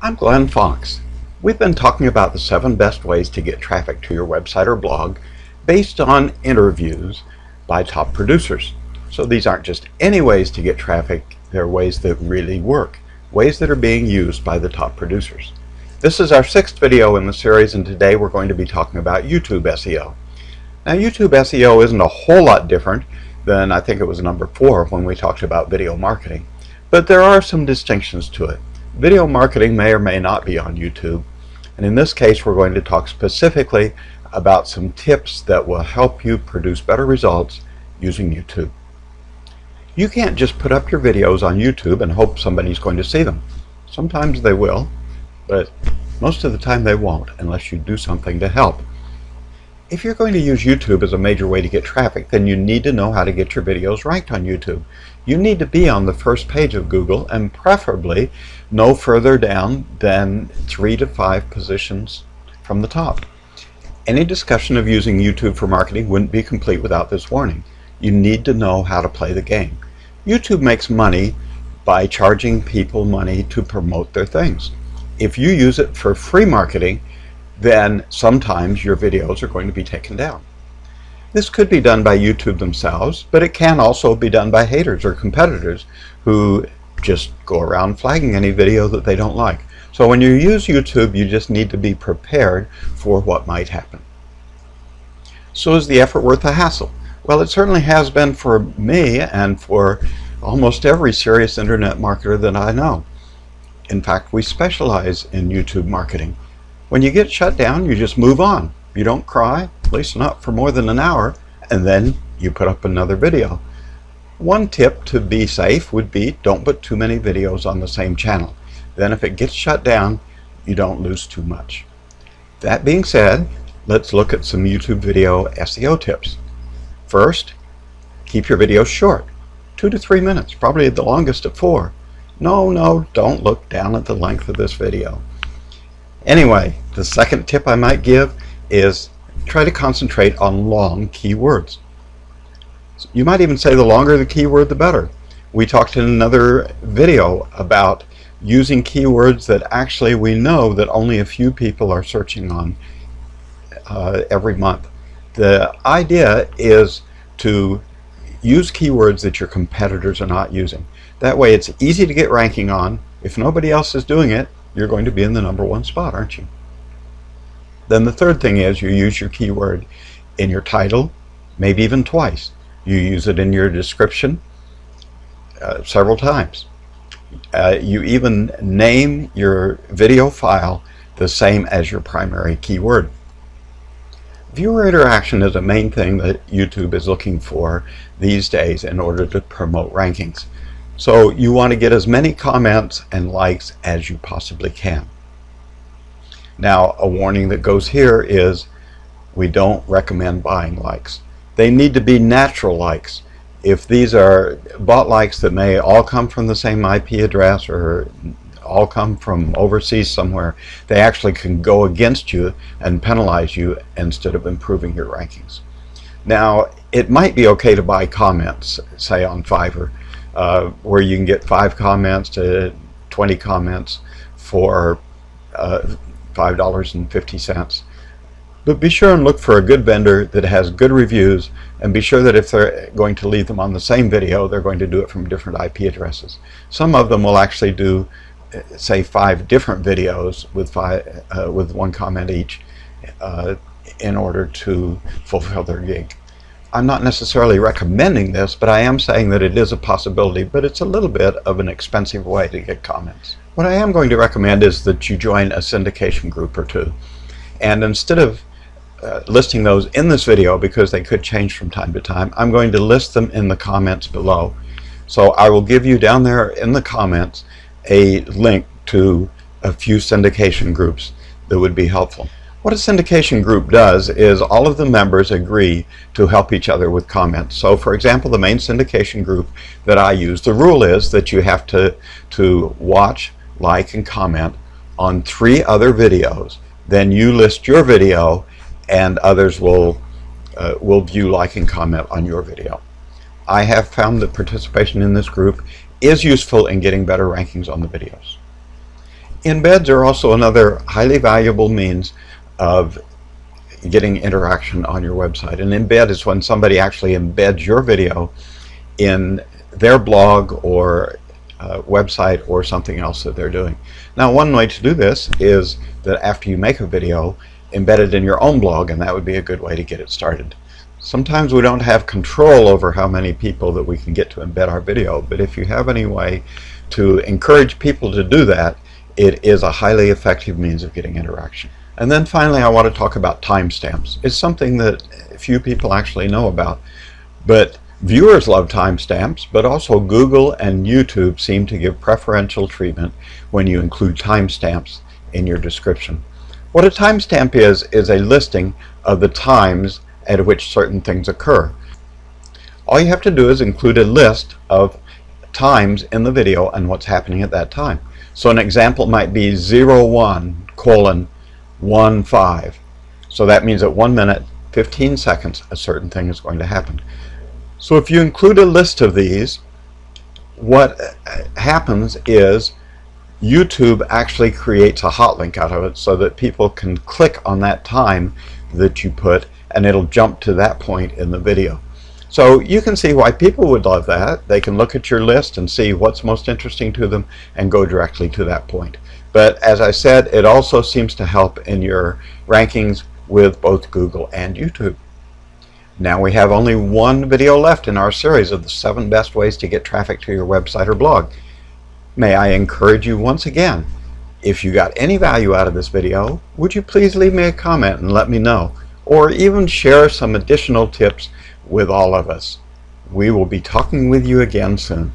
I'm Glenn Fox. We've been talking about the 7 best ways to get traffic to your website or blog based on interviews by top producers. So these aren't just any ways to get traffic, they're ways that really work, ways that are being used by the top producers. This is our 6th video in the series, and today we're going to be talking about YouTube SEO. Now, YouTube SEO isn't a whole lot different than, I think it was number 4 when we talked about video marketing, but there are some distinctions to it. Video marketing may or may not be on YouTube, and in this case we're going to talk specifically about some tips that will help you produce better results using YouTube. You can't just put up your videos on YouTube and hope somebody's going to see them. Sometimes they will, but most of the time they won't unless you do something to help. If you're going to use YouTube as a major way to get traffic, then you need to know how to get your videos ranked on YouTube. You need to be on the first page of Google, and preferably no further down than 3 to 5 positions from the top. Any discussion of using YouTube for marketing wouldn't be complete without this warning. You need to know how to play the game. YouTube makes money by charging people money to promote their things. If you use it for free marketing, then sometimes your videos are going to be taken down. This could be done by YouTube themselves, but it can also be done by haters or competitors who just go around flagging any video that they don't like. So when you use YouTube, you just need to be prepared for what might happen. So is the effort worth the hassle? Well, it certainly has been for me and for almost every serious internet marketer that I know. In fact, we specialize in YouTube marketing. When you get shut down, you just move on. You don't cry, at least not for more than an hour, and then you put up another video. One tip to be safe would be don't put too many videos on the same channel. Then if it gets shut down, you don't lose too much. That being said, let's look at some YouTube video SEO tips. First, keep your videos short, 2 to 3 minutes, probably the longest of 4. No, don't look down at the length of this video. Anyway, the second tip I might give is try to concentrate on long keywords. You might even say the longer the keyword, the better. We talked in another video about using keywords that actually we know that only a few people are searching on every month. The idea is to use keywords that your competitors are not using. That way it's easy to get ranking on. If nobody else is doing it, you're going to be in the #1 spot, aren't you? Then the third thing is you use your keyword in your title, maybe even twice. You use it in your description several times. You even name your video file the same as your primary keyword. Viewer interaction is a main thing that YouTube is looking for these days in order to promote rankings. So you want to get as many comments and likes as you possibly can. Now, a warning that goes here is we don't recommend buying likes. They need to be natural likes. If these are bought likes that may all come from the same IP address or all come from overseas somewhere, they actually can go against you and penalize you instead of improving your rankings. Now, it might be okay to buy comments, say on Fiverr, where you can get 5 comments to 20 comments for $5.50. But be sure and look for a good vendor that has good reviews, and be sure that if they're going to leave them on the same video, they're going to do it from different IP addresses. Some of them will actually do, say, 5 different videos with 1 comment each in order to fulfill their gig. I'm not necessarily recommending this, but I am saying that it is a possibility, but it's a little bit of an expensive way to get comments. What I am going to recommend is that you join a syndication group or 2. And instead of listing those in this video, because they could change from time to time, I'm going to list them in the comments below. So I will give you down there in the comments a link to a few syndication groups that would be helpful. What a syndication group does is all of the members agree to help each other with comments. So for example, the main syndication group that I use, the rule is that you have to watch, like, and comment on 3 other videos. Then you list your video and others will view, like, and comment on your video. I have found that participation in this group is useful in getting better rankings on the videos. Embeds are also another highly valuable means of getting interaction on your website. An embed is when somebody actually embeds your video in their blog or website or something else that they're doing. Now, one way to do this is that after you make a video, embed it in your own blog, and that would be a good way to get it started. Sometimes we don't have control over how many people that we can get to embed our video, but if you have any way to encourage people to do that, it is a highly effective means of getting interaction. And then finally, I want to talk about timestamps. It's something that few people actually know about, but viewers love timestamps, but also Google and YouTube seem to give preferential treatment when you include timestamps in your description. What a timestamp is a listing of the times at which certain things occur. All you have to do is include a list of times in the video and what's happening at that time. So an example might be 01:15. So that means at 1 minute, 15 seconds, a certain thing is going to happen. So if you include a list of these, what happens is YouTube actually creates a hot link out of it so that people can click on that time that you put and it'll jump to that point in the video. So you can see why people would love that. They can look at your list and see what's most interesting to them and go directly to that point. But as I said, it also seems to help in your rankings with both Google and YouTube. Now we have only one video left in our series of the 7 best ways to get traffic to your website or blog. May I encourage you once again, if you got any value out of this video, would you please leave me a comment and let me know, or even share some additional tips with all of us. We will be talking with you again soon.